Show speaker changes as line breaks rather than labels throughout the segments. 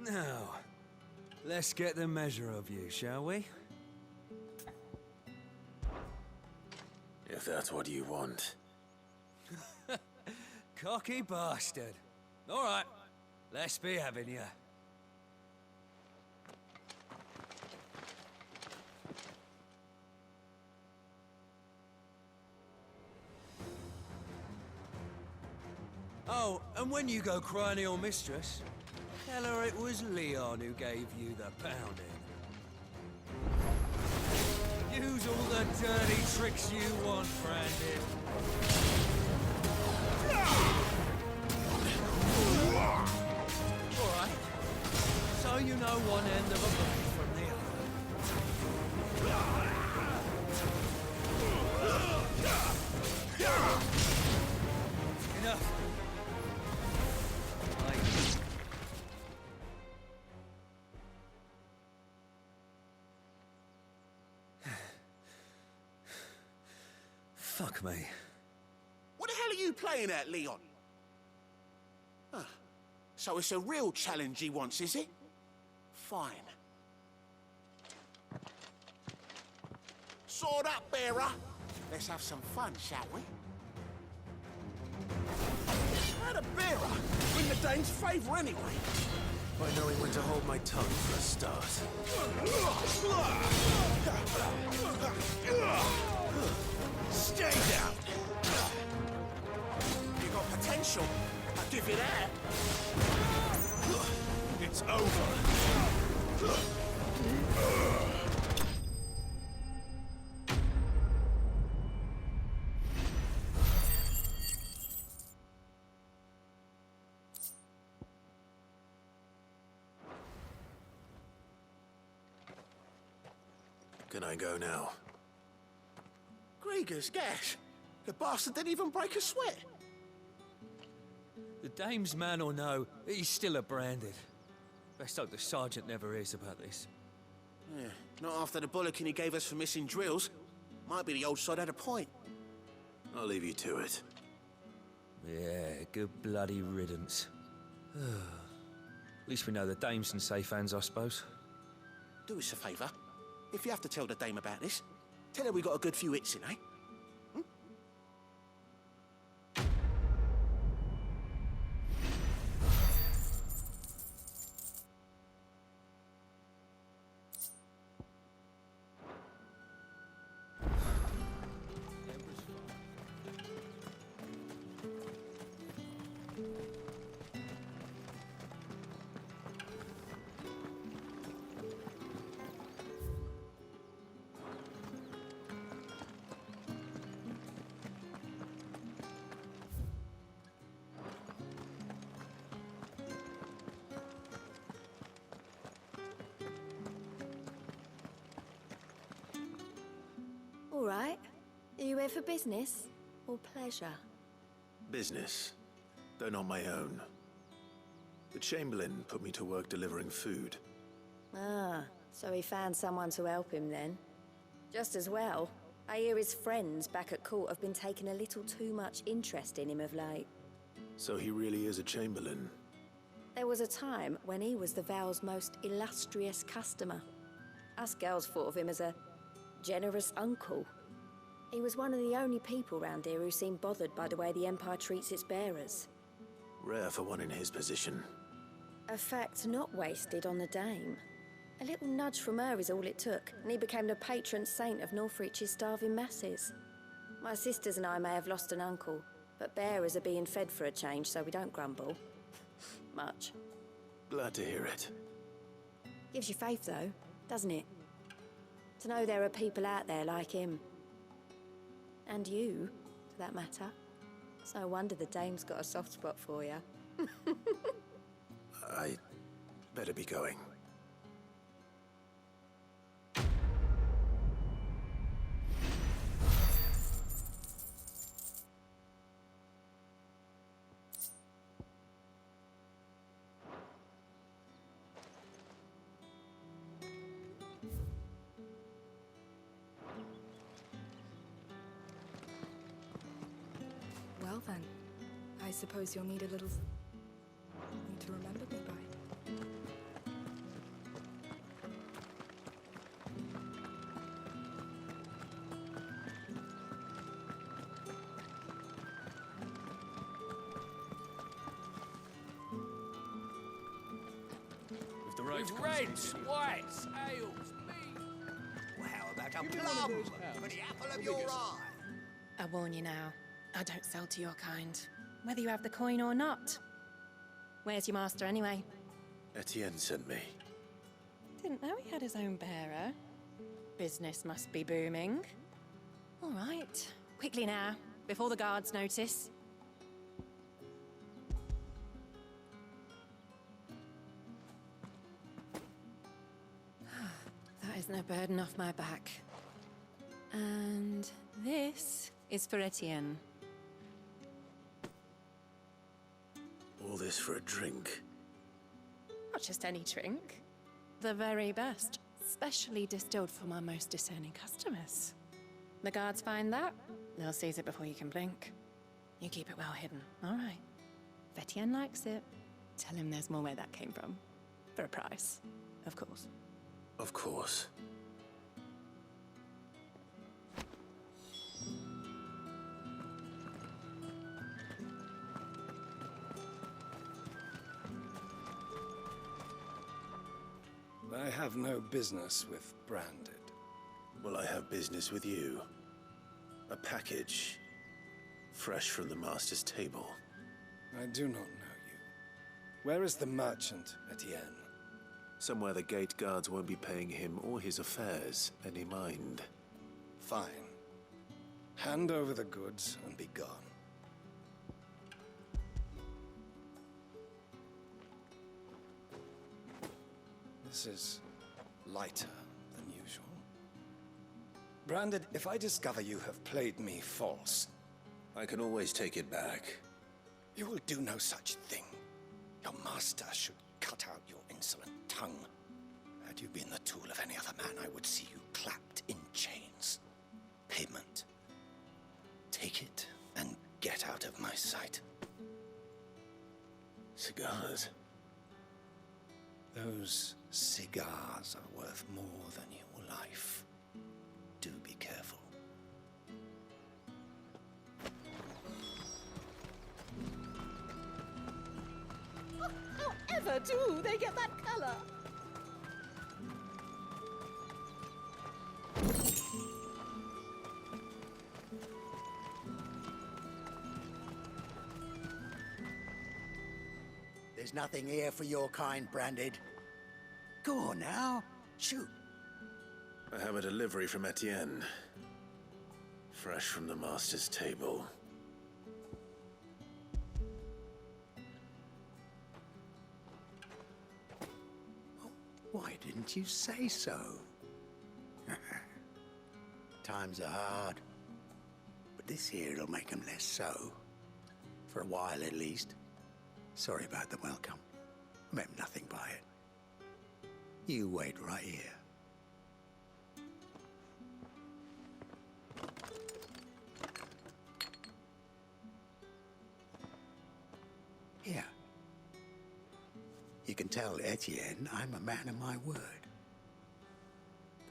Now, let's get the measure of you, shall we?
If that's what you want.
Cocky bastard. All right, let's be having you. Oh, and when you go cry to your mistress, tell her it was Leon who gave you the pounding. Use all the dirty tricks you want, Brandon. All right. So you know one end of a blade from the other. Enough. Fuck me.
What the hell are you playing at, Leon? Huh. So it's a real challenge he wants, is it? Fine. Sword up, bearer. Let's have some fun, shall we? How the bearer win the dame's favour anyway?
By knowing when to hold my tongue for a start.
Stay down! You got potential, I'll give you that.
It's over. Can I go now?
Grieger's gas. The bastard didn't even break a sweat.
The dame's man or no, he's still a branded. Best hope the sergeant never hears about this.
Yeah, not after the bullocking he gave us for missing drills. Might be the old sod had a point.
I'll leave you to it.
Yeah, good bloody riddance. At least we know the dame's in safe hands, I suppose.
Do us a favour. If you have to tell the dame about this, tell her we got a good few hits in, eh?
All right. Are you here for business or pleasure?
Business, though not my own. The Chamberlain put me to work delivering food.
Ah, so he found someone to help him then. Just as well. I hear his friends back at court have been taking a little too much interest in him of late.
So he really is a Chamberlain.
There was a time when he was the Val's most illustrious customer. Us girls thought of him as a generous uncle. He was one of the only people round here who seemed bothered by the way the Empire treats its bearers.
Rare for one in his position.
A fact not wasted on the dame. A little nudge from her is all it took, and he became the patron saint of Northreach's starving masses. My sisters and I may have lost an uncle, but bearers are being fed for a change, so we don't grumble. Much.
Glad to hear it.
Gives you faith, though, doesn't it? To know there are people out there like him. And you, for that matter. It's no wonder the dame's got a soft spot for you.
I better be going.
Well then, I suppose you'll need a little... need to remember me by. With reds, whites, ales, mead.
Well, how about a plum for the apple of your eye?
I warn you now, I don't sell to your kind, whether you have the coin or not. Where's your master anyway?
Etienne sent me.
Didn't know he had his own bearer. Business must be booming. All right, quickly now, before the guards notice. That is no burden off my back. And this is for Etienne.
All this for a drink.
Not just any drink. The very best, specially distilled for my most discerning customers. The guards find that, they'll seize it before you can blink. You keep it well hidden, all right? If Etienne likes it, tell him there's more where that came from. For a price, of course.
Of course.
I have no business with Branded.
Well, I have business with you. A package. Fresh from the master's table.
I do not know you. Where is the merchant, Etienne?
Somewhere the gate guards won't be paying him or his affairs any mind.
Fine. Hand over the goods and be gone. This is lighter than usual. Branded, if I discover you have played me false...
I can always take it back.
You will do no such thing. Your master should cut out your insolent tongue. Had you been the tool of any other man, I would see you clapped in chains. Payment. Take it and get out of my sight.
Cigars.
Those cigars are worth more than your life. Do be careful.
However do they get that color?
There's nothing here for your kind, Branded. Go on now, shoot.
I have a delivery from Etienne. Fresh from the master's table.
Why didn't you say so? Times are hard. But this here'll make them less so. For a while, at least. Sorry about the welcome. Meant nothing by it. You wait right here. Here. You can tell Etienne I'm a man of my word.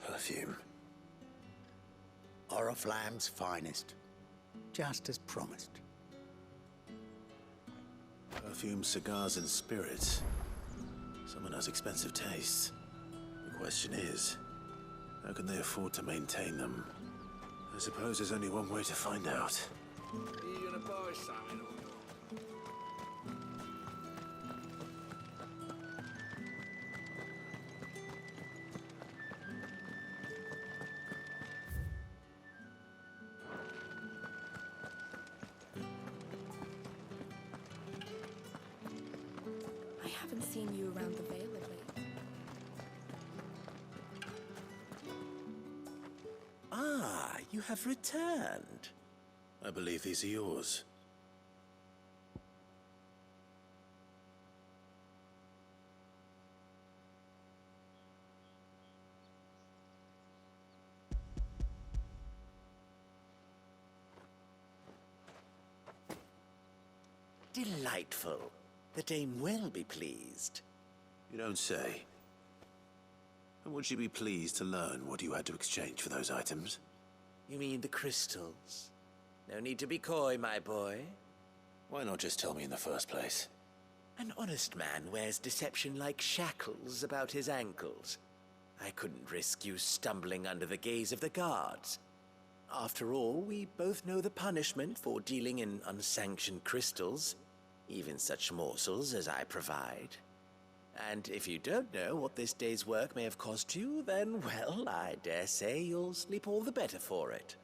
Perfume.
Oriflamme's finest. Just as promised.
Perfume, cigars, and spirits. Someone has expensive tastes. The question is, how can they afford to maintain them? I suppose there's only one way to find out.
Are you gonna buy something or not?
I haven't seen you around the Vale of late.
Ah, you have returned.
I believe these are yours.
Delightful. The dame will be pleased.
You don't say. And would she be pleased to learn what you had to exchange for those items?
You mean the crystals? No need to be coy, my boy.
Why not just tell me in the first place?
An honest man wears deception like shackles about his ankles. I couldn't risk you stumbling under the gaze of the guards. After all, we both know the punishment for dealing in unsanctioned crystals, even such morsels as I provide. And if you don't know what this day's work may have cost you, then, well, I dare say you'll sleep all the better for it.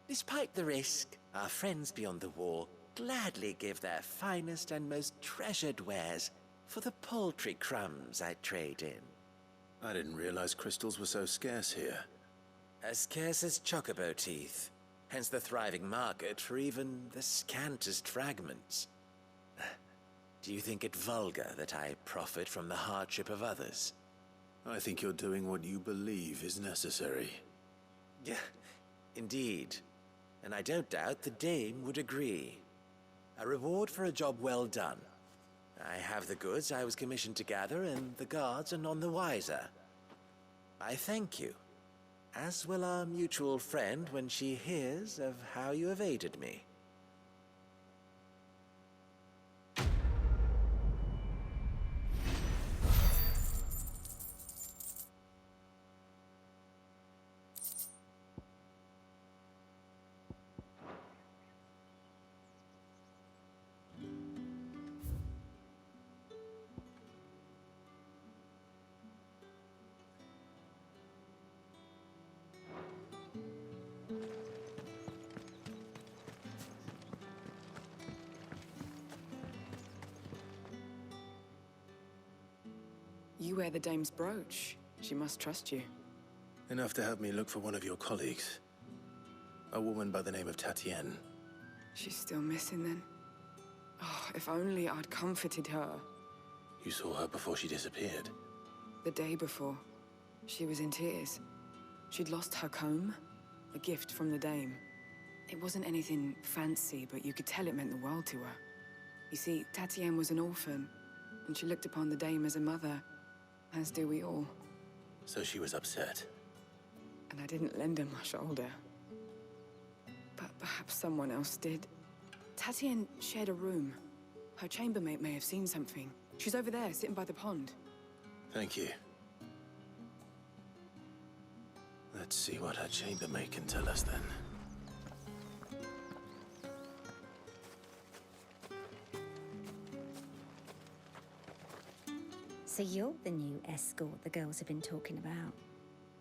Despite the risk, our friends beyond the wall gladly give their finest and most treasured wares for the paltry crumbs I trade in.
I didn't realize crystals were so scarce here.
As scarce as chocobo teeth, hence the thriving market for even the scantest fragments. Do you think it vulgar that I profit from the hardship of others?
I think you're doing what you believe is necessary.
Yeah, indeed. And I don't doubt the dame would agree. A reward for a job well done. I have the goods I was commissioned to gather, and the guards are none the wiser. I thank you, as will our mutual friend when she hears of how you have aided me.
You wear the dame's brooch. She must trust you.
Enough to have me look for one of your colleagues. A woman by the name of Tatienne.
She's still missing then. Oh, if only I'd comforted her.
You saw her before she disappeared.
The day before, she was in tears. She'd lost her comb, a gift from the dame. It wasn't anything fancy, but you could tell it meant the world to her. You see, Tatienne was an orphan, and she looked upon the dame as a mother, as do we all.
So she was upset.
And I didn't lend her my shoulder. But perhaps someone else did. Tatienne shared a room. Her chambermaid may have seen something. She's over there, sitting by the pond.
Thank you. Let's see what her chambermaid can tell us then.
So you're the new escort the girls have been talking about.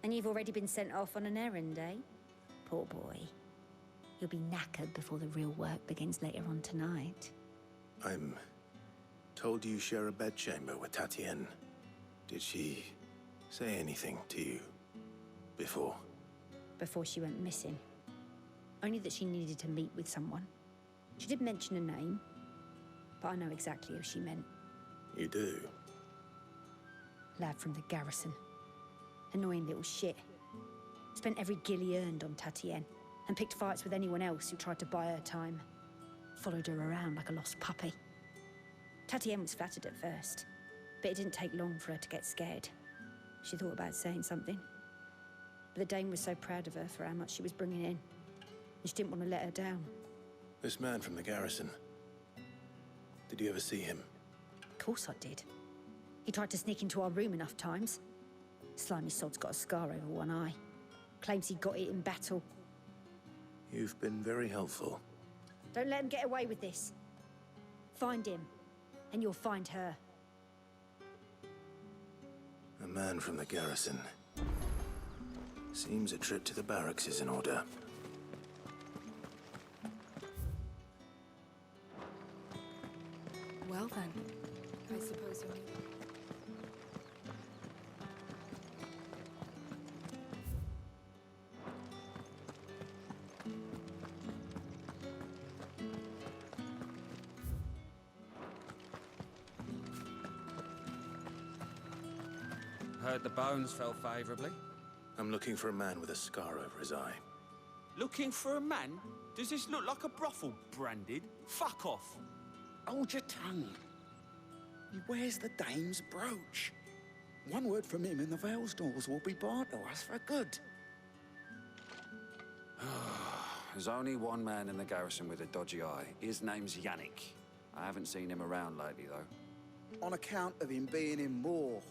And you've already been sent off on an errand, eh? Poor boy. You'll be knackered before the real work begins later on tonight.
I'm told you share a bedchamber with Tatienne. Did she say anything to you before?
Before she went missing. Only that she needed to meet with someone. She did mention a name, but I know exactly who she meant.
You do?
Lad from the garrison. Annoying little shit. Spent every guil he earned on Tatienne, and picked fights with anyone else who tried to buy her time. Followed her around like a lost puppy. Tatienne was flattered at first, but it didn't take long for her to get scared. She thought about saying something. But the dame was so proud of her for how much she was bringing in, and she didn't want to let her down.
This man from the garrison. Did you ever see him?
Of course I did. He tried to sneak into our room enough times. Slimy sod's got a scar over one eye. Claims he got it in battle.
You've been very helpful.
Don't let him get away with this. Find him, and you'll find her.
A man from the garrison. Seems a trip to the barracks is in order.
Well then, I suppose you'll need...
Heard the bones fell favourably.
I'm looking for a man with a scar over his eye.
Looking for a man? Does this look like a brothel, Branded? Fuck off!
Hold your tongue. He wears the dame's brooch. One word from him and the Vale's doors will be barred to us for good.
There's only one man in the garrison with a dodgy eye. His name's Yannick. I haven't seen him around lately, though.
On account of him being in Moor.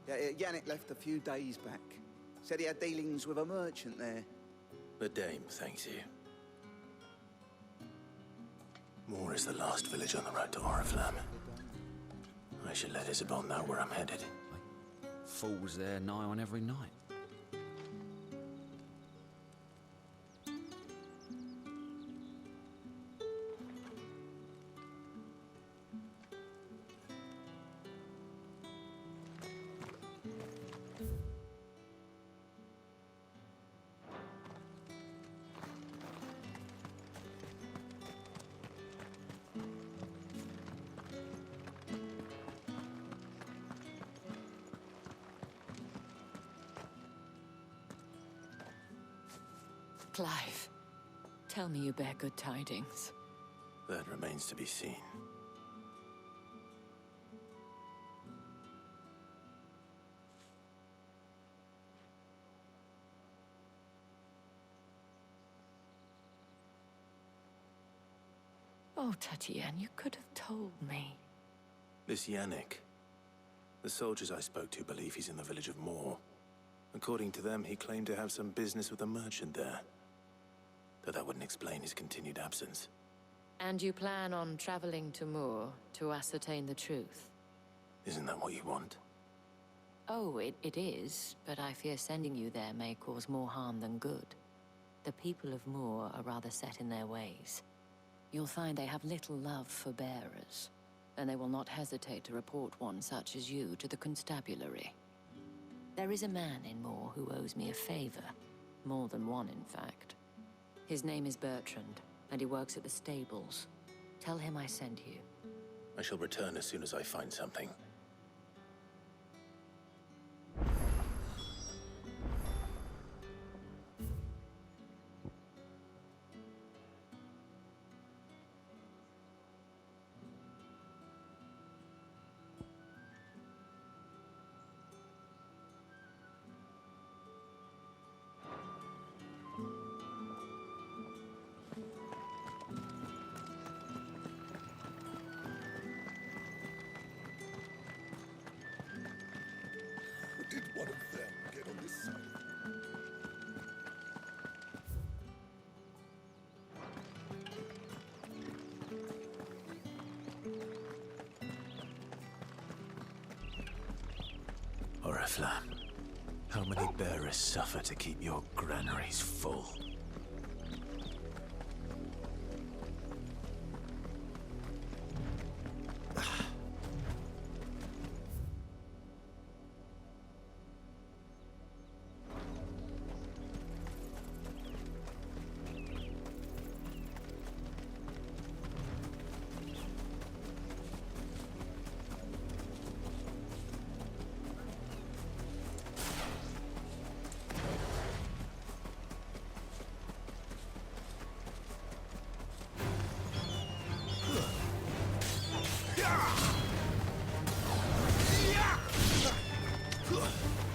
Yeah, Yannick left a few days back. Said he had dealings with a merchant there.
The Dame thanks you. Moor is the last village on the road to Oriflamme. I should let Isabel know where I'm headed.
Falls there nigh on every night.
Clive, tell me you bear good tidings.
That remains to be seen.
Oh, Tatienne, you could have told me.
This Yannick. The soldiers I spoke to believe he's in the village of Moor. According to them, he claimed to have some business with a merchant there. Though that wouldn't explain his continued absence.
And you plan on traveling to Moor to ascertain the truth?
Isn't that what you want?
Oh, it is, but I fear sending you there may cause more harm than good. The people of Moor are rather set in their ways. You'll find they have little love for bearers, and they will not hesitate to report one such as you to the constabulary. There is a man in Moor who owes me a favor. More than one, in fact. His name is Bertrand, and he works at the stables. Tell him I sent you.
I shall return as soon as I find something.
Did one of them get on this side?
Oriflamme, how many bearers suffer to keep your granaries full?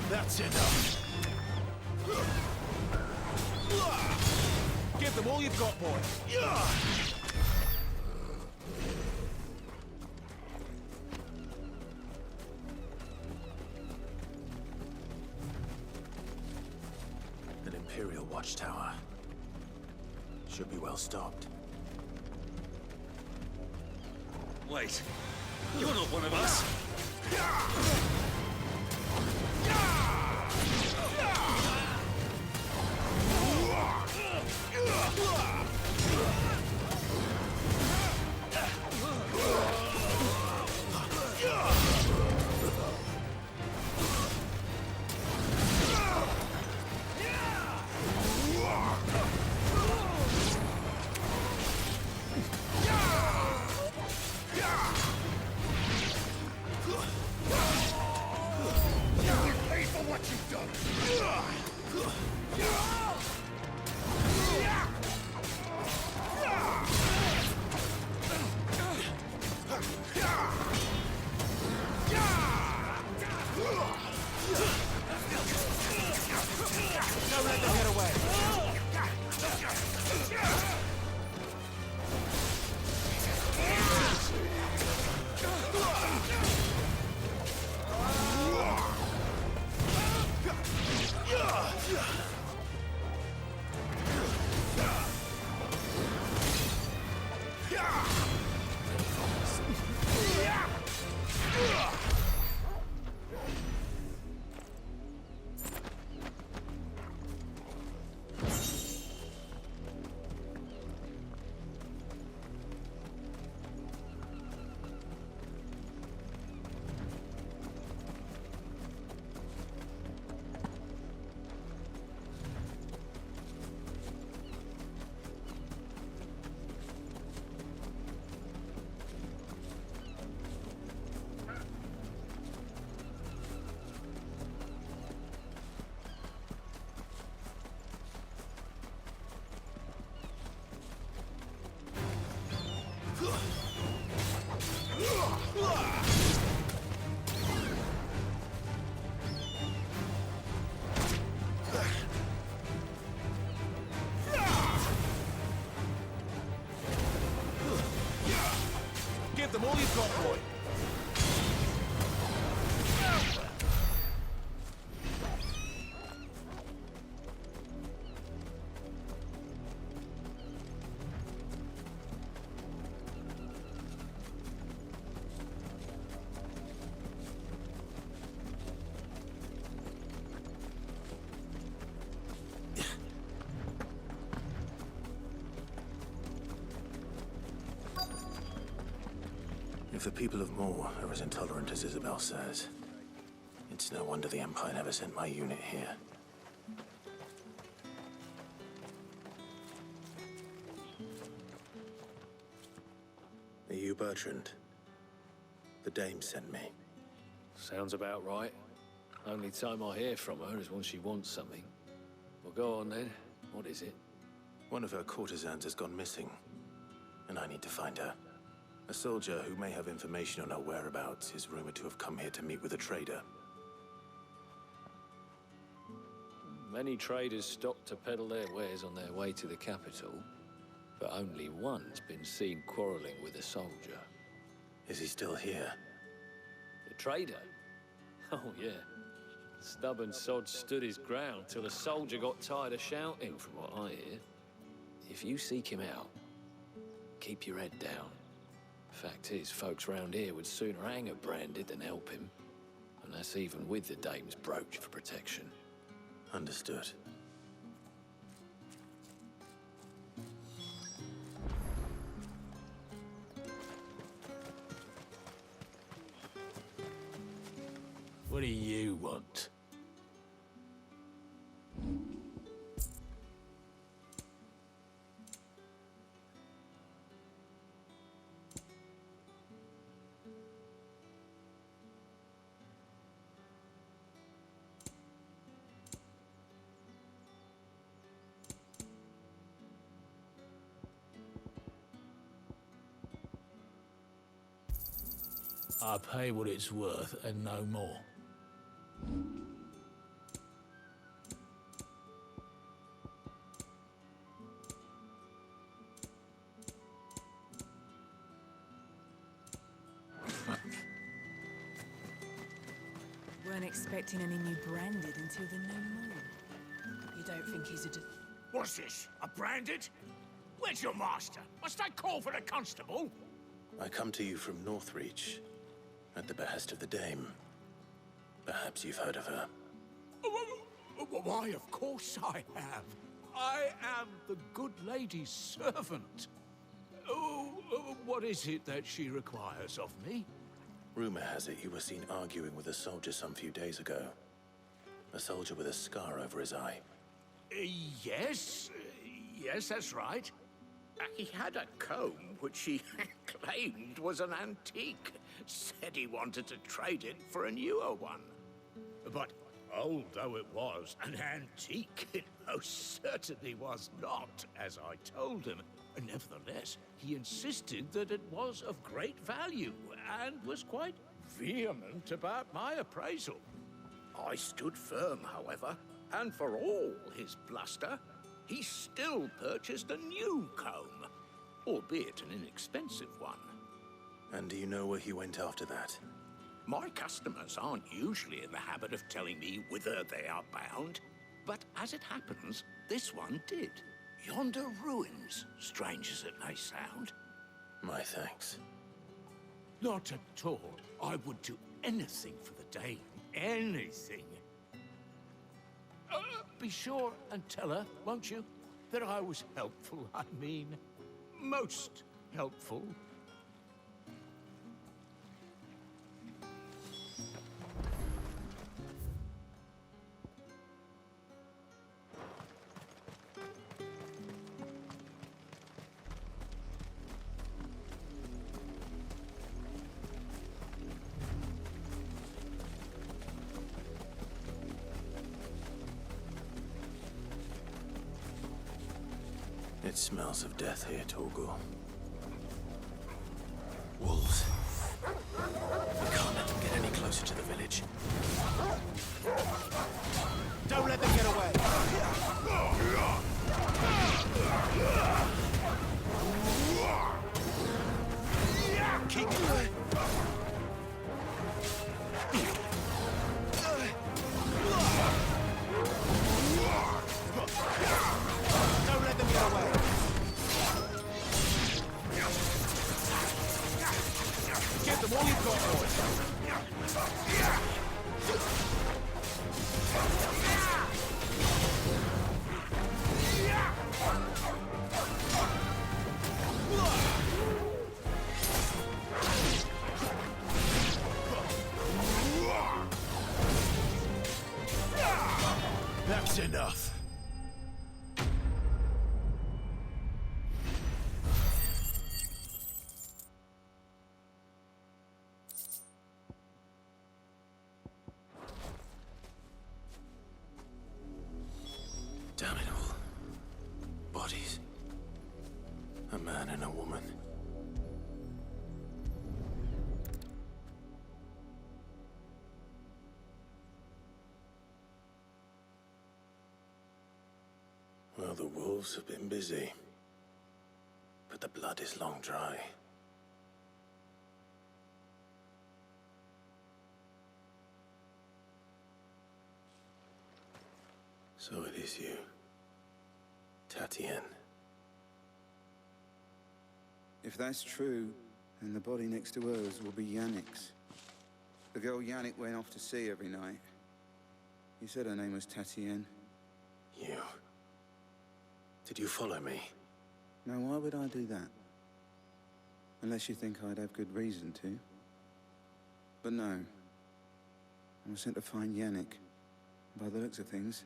That's enough. Give them all you've got, boy.
An Imperial watchtower. Should be well stocked.
Wait, you're not one of us.
Pay for
them all you've got, boy.
If the people of Moor are as intolerant as Isabel says, it's no wonder the Empire never sent my unit here. Are you Bertrand? The dame sent me.
Sounds about right. Only time I hear from her is when she wants something. Well, go on then. What is it?
One of her courtesans has gone missing, and I need to find her. A soldier who may have information on her whereabouts is rumored to have come here to meet with a trader.
Many traders stop to peddle their wares on their way to the capital, but only one's been seen quarreling with a soldier.
Is he still here?
The trader? Oh, yeah. Stubborn sod stood his ground till the soldier got tired of shouting, from what I hear. If you seek him out, keep your head down. Fact is, folks round here would sooner hang a branded than help him. And that's even with the dame's brooch for protection.
Understood.
What do you want?
I pay what it's worth and no more.
Weren't expecting any new branded until the new moon. You don't think he's a...
What's this? A branded? Where's your master? Must I call for the constable?
I come to you from Northreach, at the behest of the dame. Perhaps you've heard of her.
Why, of course I have. I am the good lady's servant. What is it that she requires of me?
Rumor has it you were seen arguing with a soldier some few days ago. A soldier with a scar over his eye.
Yes, that's right. He had a comb which he claimed was an antique. Said he wanted to trade it for a newer one. But old though it was, an antique it most certainly was not, as I told him. Nevertheless, he insisted that it was of great value, and was quite vehement about my appraisal. I stood firm, however, and for all his bluster, he still purchased a new comb, albeit an inexpensive one.
And do you know where he went after that?
My customers aren't usually in the habit of telling me whither they are bound, but as it happens, this one did. Yonder ruins, strange as it may sound.
My thanks.
Not at all. I would do anything for the dame. Anything. Be sure and tell her, won't you, that I was helpful, I mean, most helpful.
It smells of death here, Torgor. Wolves. We can't let them get any closer to the village.
Don't let them get away!
Keep it going. Don't let them get away. Give them all you've got, boys. That's enough.
Damn it all. Bodies. A man and a woman. Well, the wolves have been busy. But the blood is long dry. So it is you, Tatienne.
If that's true, then the body next to hers will be Yannick's. The girl Yannick went off to sea every night. You said her name was Tatienne.
You? Did you follow me?
Now, why would I do that? Unless you think I'd have good reason to. But no. I was sent to find Yannick. By the looks of things,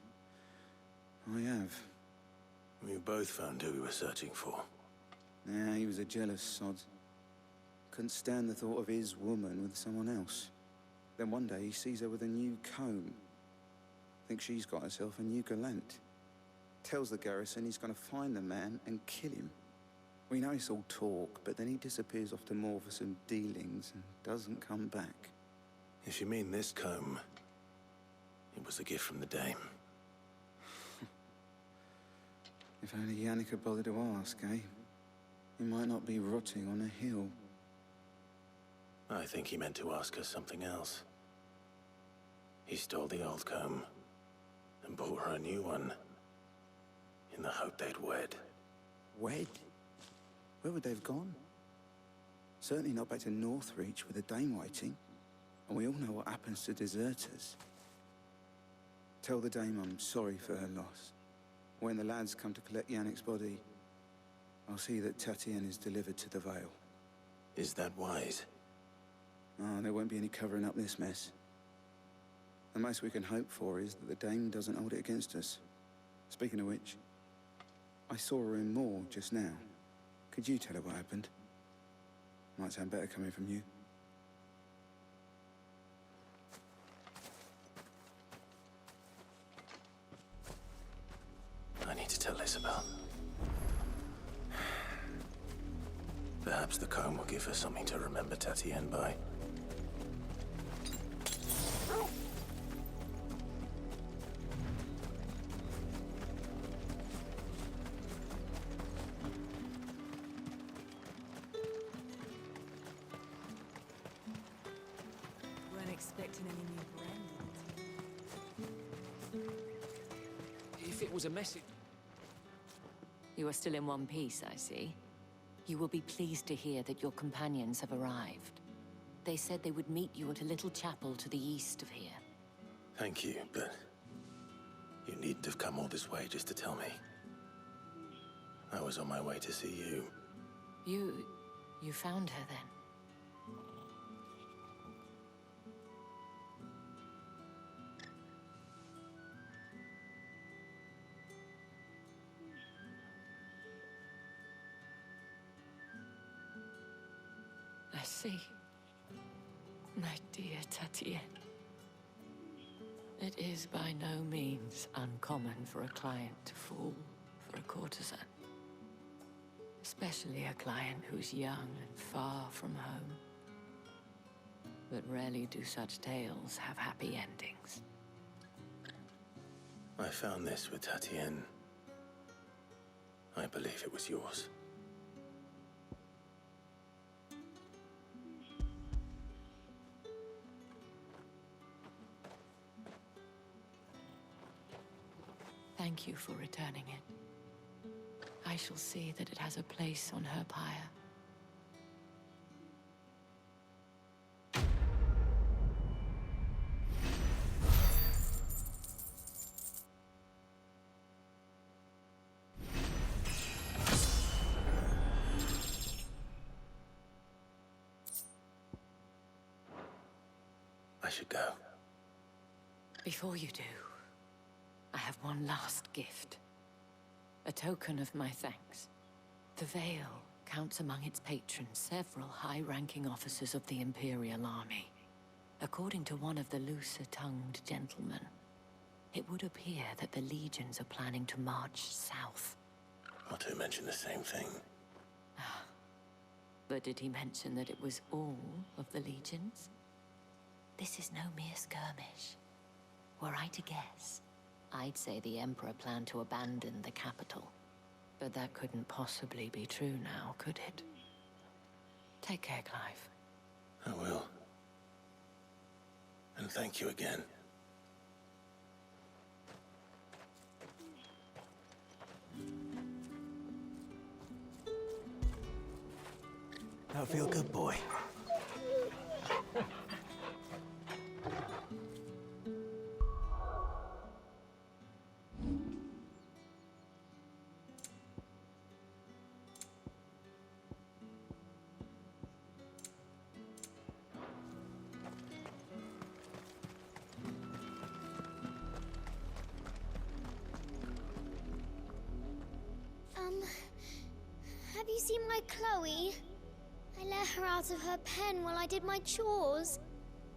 I have.
We both found who we were searching for.
Yeah, he was a jealous sod. Couldn't stand the thought of his woman with someone else. Then one day he sees her with a new comb. Thinks she's got herself a new gallant. Tells the garrison he's gonna find the man and kill him. We know it's all talk, but then he disappears off to Moor for some dealings and doesn't come back.
If you mean this comb, it was a gift from the dame.
If only Yannick had bothered to ask, eh? He might not be rotting on a hill.
I think he meant to ask her something else. He stole the old comb and bought her a new one in the hope they'd wed.
Wed? Where would they have gone? Certainly not back to Northreach with a dame waiting. And we all know what happens to deserters. Tell the dame I'm sorry for her loss. When the lads come to collect Yannick's body, I'll see that Tatienne is delivered to the Vale.
Is that wise?
Oh, there won't be any covering up this mess. The most we can hope for is that the dame doesn't hold it against us. Speaking of which, I saw her in Moor just now. Could you tell her what happened? Might sound better coming from you.
I need to tell Isabel. Perhaps the comb will give her something to remember Tatienne by.
Weren't expecting any new brand.
If it was a message...
You are still in one piece, I see. You will be pleased to hear that your companions have arrived. They said they would meet you at a little chapel to the east of here.
Thank you, but you needn't have come all this way just to tell me. I was on my way to see you.
You found her then? I see. My dear Tatienne. It is by no means uncommon for a client to fall for a courtesan. Especially a client who's young and far from home. But rarely do such tales have happy endings.
I found this with Tatienne. I believe it was yours.
Thank you for returning it. I shall see that it has a place on her pyre.
I should go.
Before you do, I have one last gift. A token of my thanks. The Veil counts among its patrons several high-ranking officers of the Imperial Army. According to one of the looser-tongued gentlemen, it would appear that the legions are planning to march south.
Not to mention the same thing.
But did he mention that it was all of the legions? This is no mere skirmish. Were I to guess, I'd say the Emperor planned to abandon the capital. But that couldn't possibly be true now, could it? Take care, Clive.
I will. And thank you again. Now feel good, boy.
Have you seen my Chloe? I let her out of her pen while I did my chores,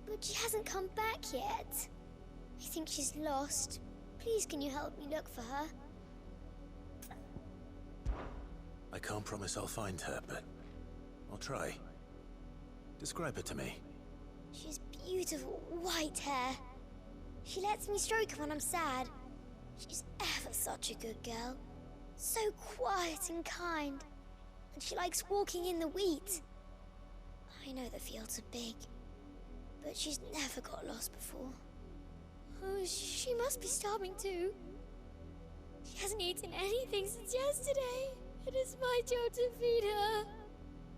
but she hasn't come back yet. I think she's lost. Please, can you help me look for her?
I can't promise I'll find her, but I'll try. Describe her to me.
She's beautiful white hair. She lets me stroke her when I'm sad. She's ever such a good girl. So quiet and kind. And she likes walking in the wheat. I know the fields are big, but she's never got lost before. Oh, she must be starving too. She hasn't eaten anything since yesterday. It is my job to feed her.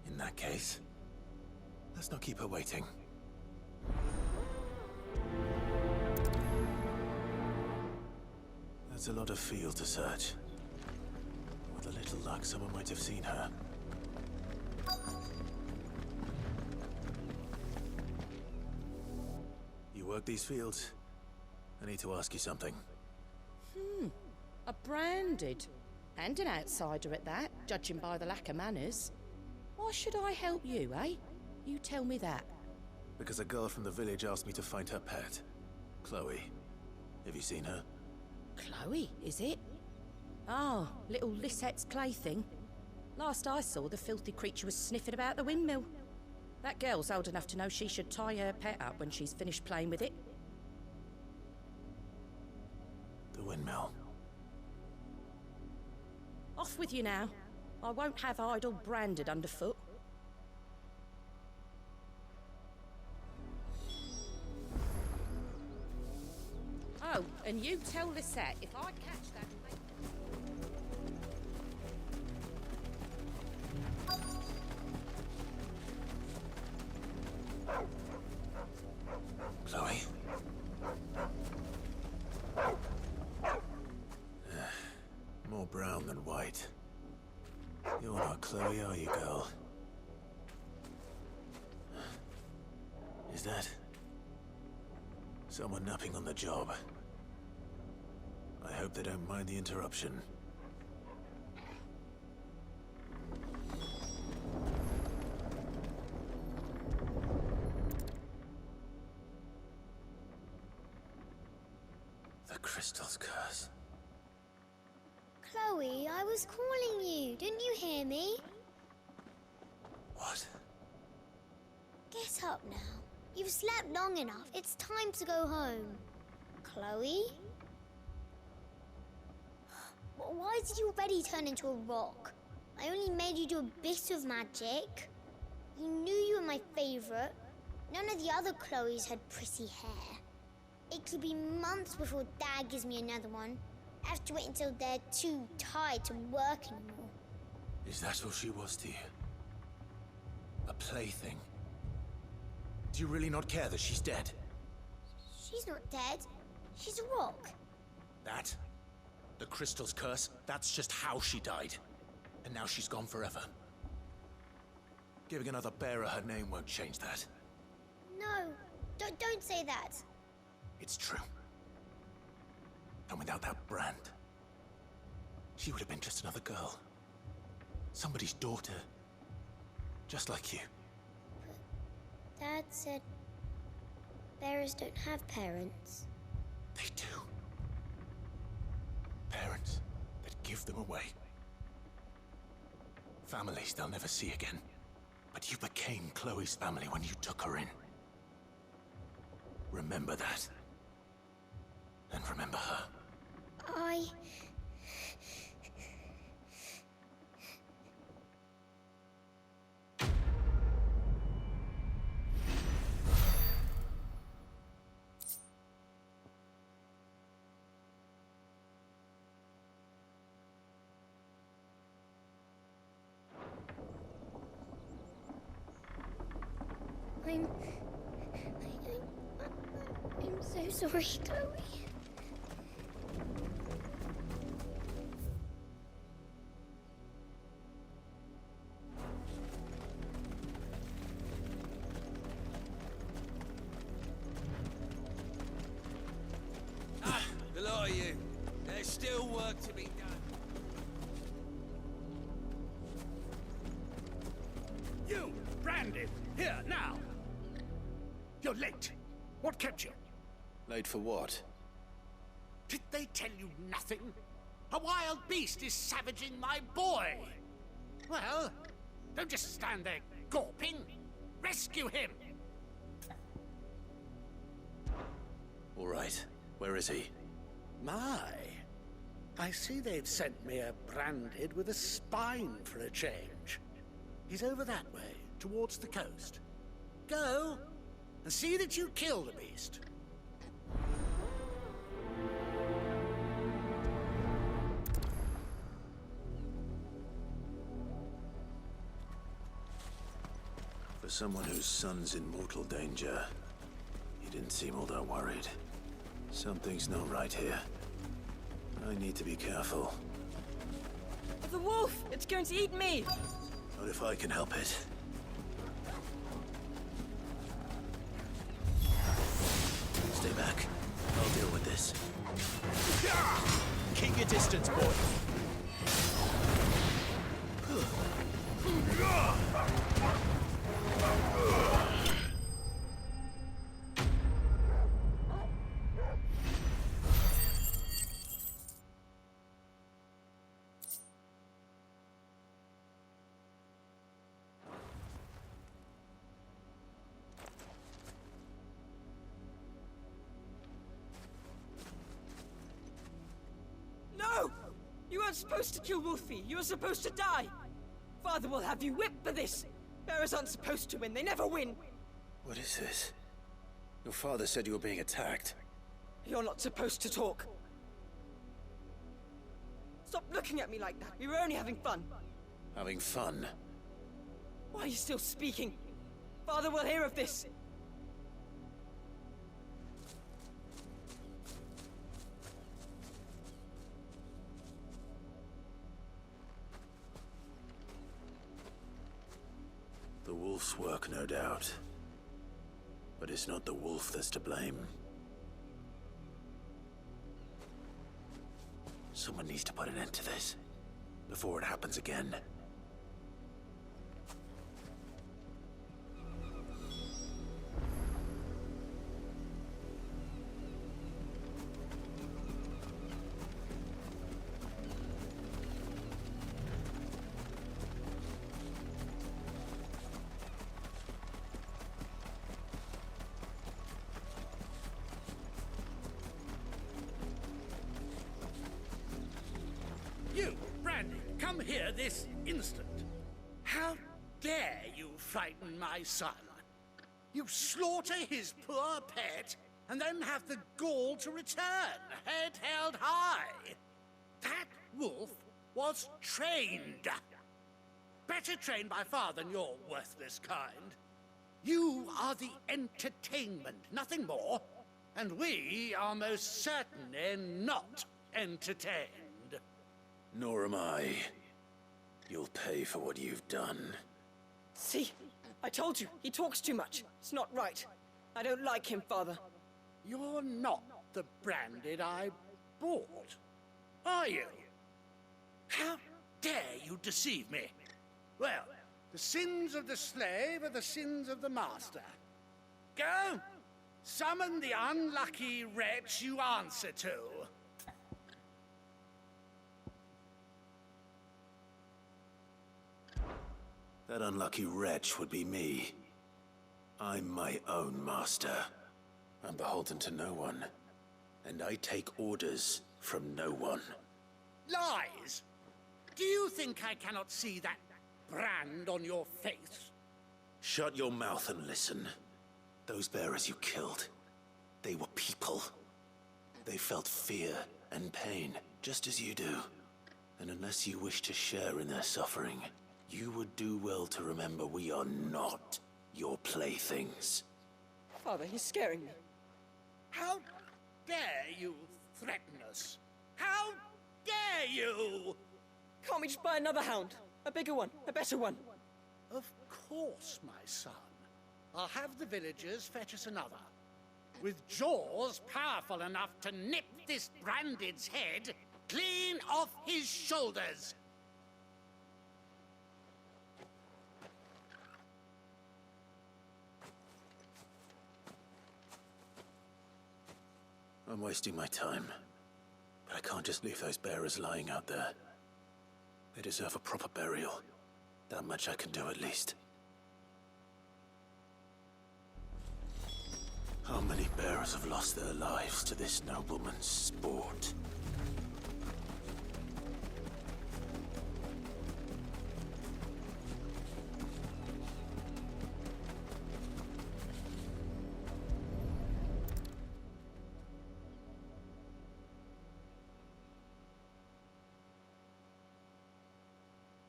In that case, let's not keep her waiting. That's a lot of field to search. With a little luck, someone might have seen her. You work these fields? I need to ask you something.
A branded. And an outsider at that, judging by the lack of manners. Why should I help you, eh? You tell me that.
Because a girl from the village asked me to find her pet. Chloe. Have you seen her?
Chloe, is it? Ah, little Lisette's plaything. Last I saw, the filthy creature was sniffing about the windmill. That girl's old enough to know she should tie her pet up when she's finished playing with it.
The windmill.
Off with you now. I won't have idle branded underfoot. Oh, and you tell Lisette if I catch that...
Chloe? More brown than white. You're not Chloe, are you, girl? Is that... someone napping on the job? I hope they don't mind the interruption. The crystal's curse.
Chloe, I was calling you. Didn't you hear me?
What?
Get up now. You've slept long enough. It's time to go home. Chloe? Why did you already turn into a rock? I only made you do a bit of magic. You knew you were my favorite. None of the other Chloes had pretty hair. It could be months before Dad gives me another one. Have to wait until they're too tired to work anymore.
Is that all she was to you? A plaything? Do you really not care that she's dead?
She's not dead. She's a rock.
That? The crystal's curse? That's just how she died. And now she's gone forever. Giving another bearer her name won't change that.
No, don't say that.
It's true. And without that brand, she would have been just another girl. Somebody's daughter. Just like you.
Dad said bearers don't have parents.
They do. Parents that give them away. Families they'll never see again. But you became Chloe's family when you took her in. Remember that. And remember her.
I'm so sorry, Chloe.
The lot of you. There's still work to be done.
You, branded, here, now! You're late. What kept you?
Late for what?
Did they tell you nothing? A wild beast is savaging my boy! Well, don't just stand there gawping. Rescue him!
All right. Where is he?
My, I see they've sent me a branded with a spine for a change. He's over that way, towards the coast. Go, and see that you kill the beast.
For someone whose son's in mortal danger, he didn't seem all that worried. Something's not right here. I need to be careful.
The wolf! It's going to eat me!
Not if I can help it. Stay back. I'll deal with this. Keep your distance, boy.
No! You weren't supposed to kill Wolfie. You were supposed to die. Father will have you whipped for this. Bearers aren't supposed to win. They never win.
What is this? Your father said you were being attacked.
You're not supposed to talk. Stop looking at me like that. We were only having fun.
Having fun?
Why are you still speaking? Father will hear of this.
The wolf's work, no doubt. But it's not the wolf that's to blame. Someone needs to put an end to this, before it happens again.
You, Brandy, come here this instant. How dare you frighten my son? You slaughter his poor pet, and then have the gall to return, head held high. That wolf was trained. Better trained by far than your worthless kind. You are the entertainment, nothing more. And we are most certainly not entertained.
Nor am I. You'll pay for what you've done.
See? I told you, he talks too much. It's not right. I don't like him, Father.
You're not the branded I bought, are you? How dare you deceive me? Well, the sins of the slave are the sins of the master. Go, summon the unlucky wretch you answer to.
That unlucky wretch would be me. I'm my own master. I'm beholden to no one. And I take orders from no one.
Lies! Do you think I cannot see that brand on your face?
Shut your mouth and listen. Those bearers you killed, they were people. They felt fear and pain, just as you do. And unless you wish to share in their suffering, you would do well to remember we are not your playthings.
Father, he's scaring me.
How dare you threaten us? How dare you?
Can't we just buy another hound? A bigger one, a better one.
Of course, my son. I'll have the villagers fetch us another. With jaws powerful enough to nip this branded's head clean off his shoulders.
I'm wasting my time. But I can't just leave those bearers lying out there. They deserve a proper burial. That much I can do at least. How many bearers have lost their lives to this nobleman's sport?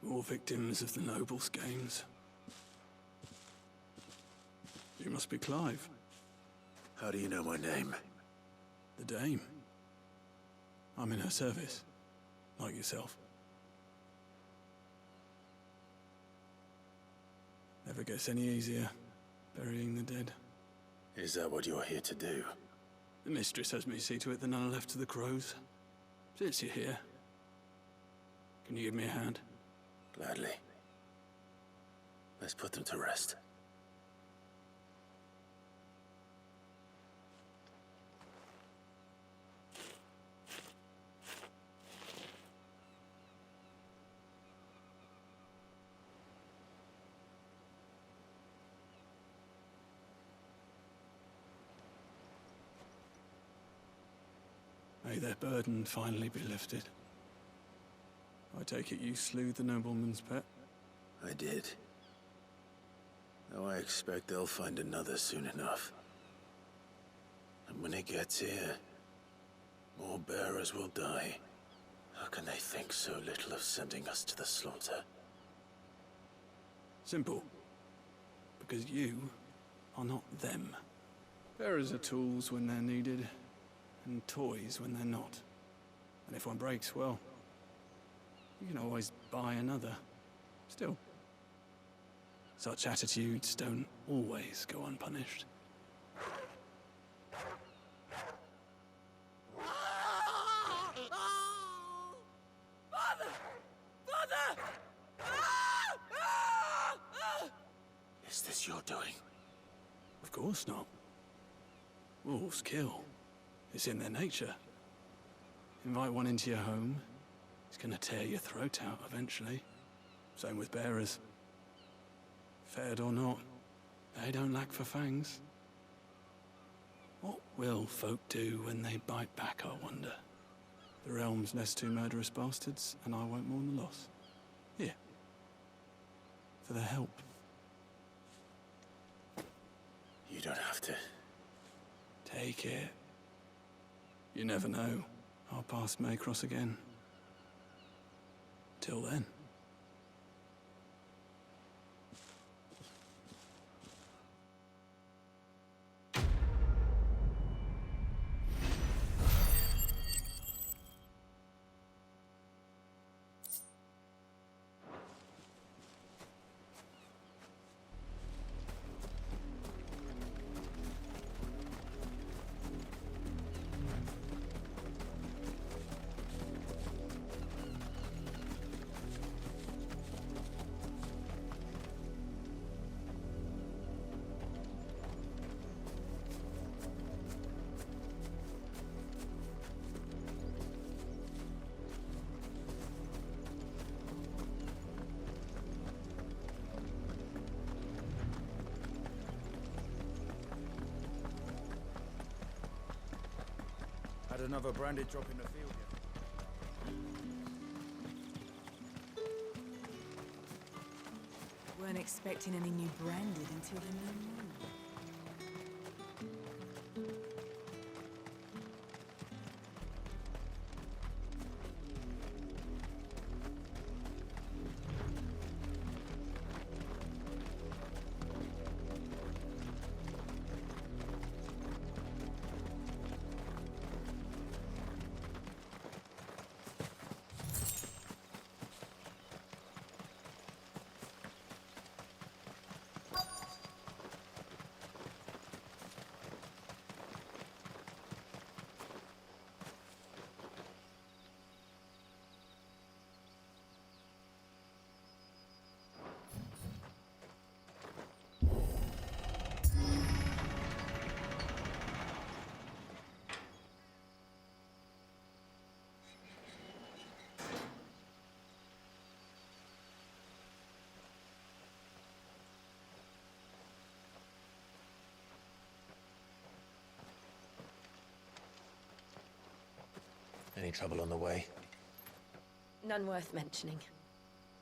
All victims of the nobles' games. You must be Clive.
How do you know my name?
The Dame. I'm in her service, like yourself. Never gets any easier, burying the dead.
Is that what you're here to do?
The mistress has me see to it that none are left to the crows. Since you're here, can you give me a hand?
Gladly. Let's put them to rest.
May their burden finally be lifted. I take it you slew the nobleman's pet?
I did. Now I expect they'll find another soon enough. And when it gets here, more bearers will die. How can they think so little of sending us to the slaughter?
Simple. Because you are not them. Bearers are tools when they're needed, and toys when they're not. And if one breaks, well, you can always buy another. Still, such attitudes don't always go unpunished.
Father! Father!
Is this your doing?
Of course not. Wolves kill. It's in their nature. Invite one into your home, he's gonna tear your throat out eventually. Same with bearers. Fed or not, they don't lack for fangs. What will folk do when they bite back, I wonder? The realm's less two murderous bastards, and I won't mourn the loss. Here. For their help.
You don't have to.
Take it. You never know. Our paths may cross again. Till then.
Had another branded drop in the field yet?
Weren't expecting any new branded until the new moon.
Any trouble on the way?
None worth mentioning.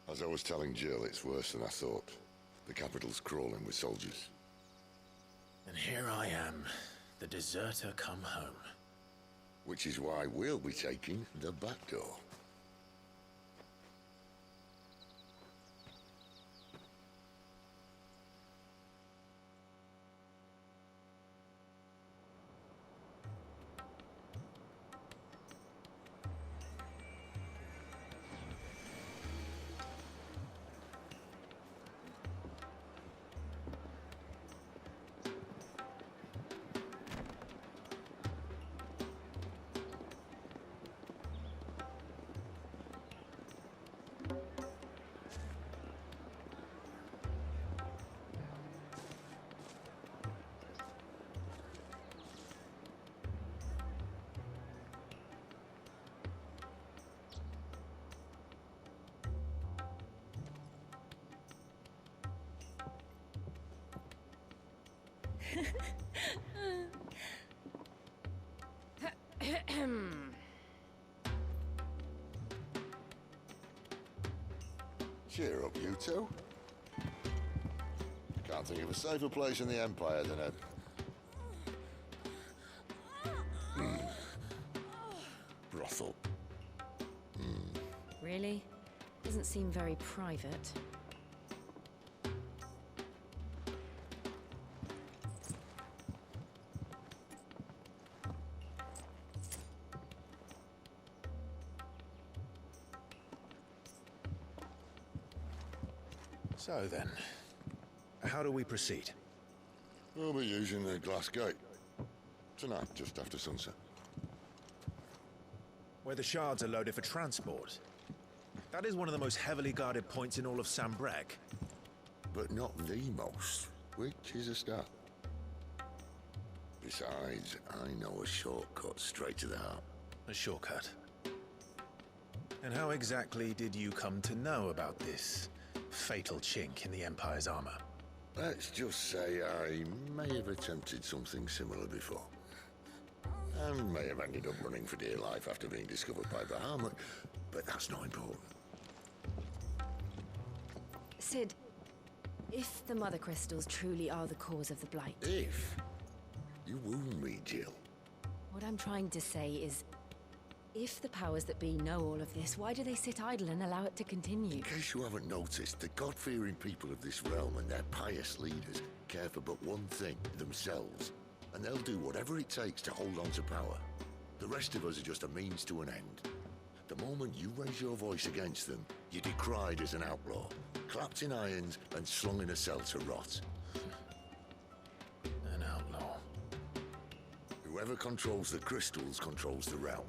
As I was telling Jill, it's worse than I thought. The capital's crawling with soldiers.
And here I am, the deserter come home.
Which is why we'll be taking the back door. Cheer up, you two. Can't think of a safer place in the Empire than a... brothel.
Really? Doesn't seem very private.
So then, how do we proceed?
We'll be using the glass gate. Tonight, just after sunset.
Where the shards are loaded for transport. That is one of the most heavily guarded points in all of Sambrec.
But not the most, which is a start. Besides, I know a shortcut straight to the heart.
A shortcut? And how exactly did you come to know about this fatal chink in the Empire's armor?
Let's just say I may have attempted something similar before. And may have ended up running for dear life after being discovered by Bahamut, but that's not important.
Sid, if the Mother Crystals truly are the cause of the Blight...
If? You wound me, Jill.
What I'm trying to say is,
If the powers that be know all of this, why do they sit idle and allow it to continue?
In case you haven't noticed, the God-fearing people of this realm and their pious leaders care for but one thing, themselves. And they'll do whatever it takes to hold on to power. The rest of us are just a means to an end. The moment you raise your voice against them, you're decried as an outlaw, clapped in irons and slung in a cell to rot.
An outlaw.
Whoever controls the crystals controls the realm.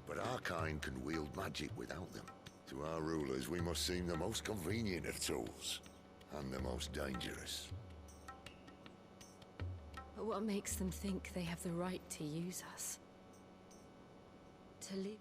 But our kind can wield magic without them. To our rulers, we must seem the most convenient of tools, and the most dangerous.
But what makes them think they have the right to use us? To live?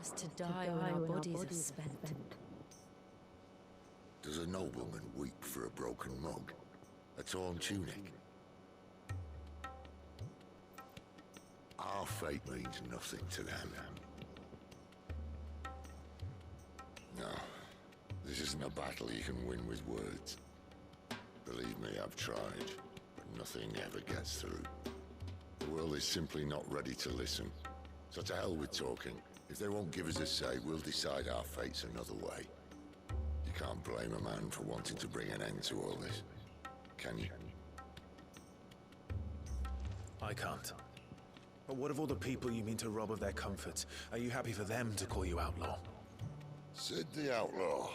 Us to die when our bodies are spent.
Does a nobleman weep for a broken mug? A torn tunic? Our fate means nothing to them. No, this isn't a battle you can win with words. Believe me, I've tried, but nothing ever gets through. The world is simply not ready to listen. So to hell with talking. If they won't give us a say, we'll decide our fates another way. You can't blame a man for wanting to bring an end to all this, can you?
I can't. But what of all the people you mean to rob of their comforts? Are you happy for them to call you outlaw?
Sid the Outlaw.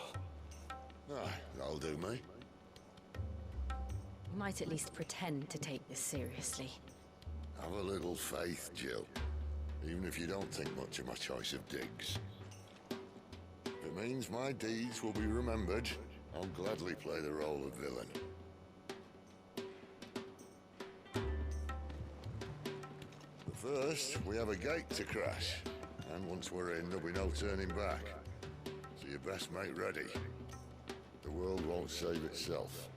Ah, that'll do me.
You might at least pretend to take this seriously.
Have a little faith, Jill. Even if you don't think much of my choice of digs. If it means my deeds will be remembered, I'll gladly play the role of villain. But first, we have a gate to crash. And once we're in, there'll be no turning back. So you best make ready. The world won't save itself.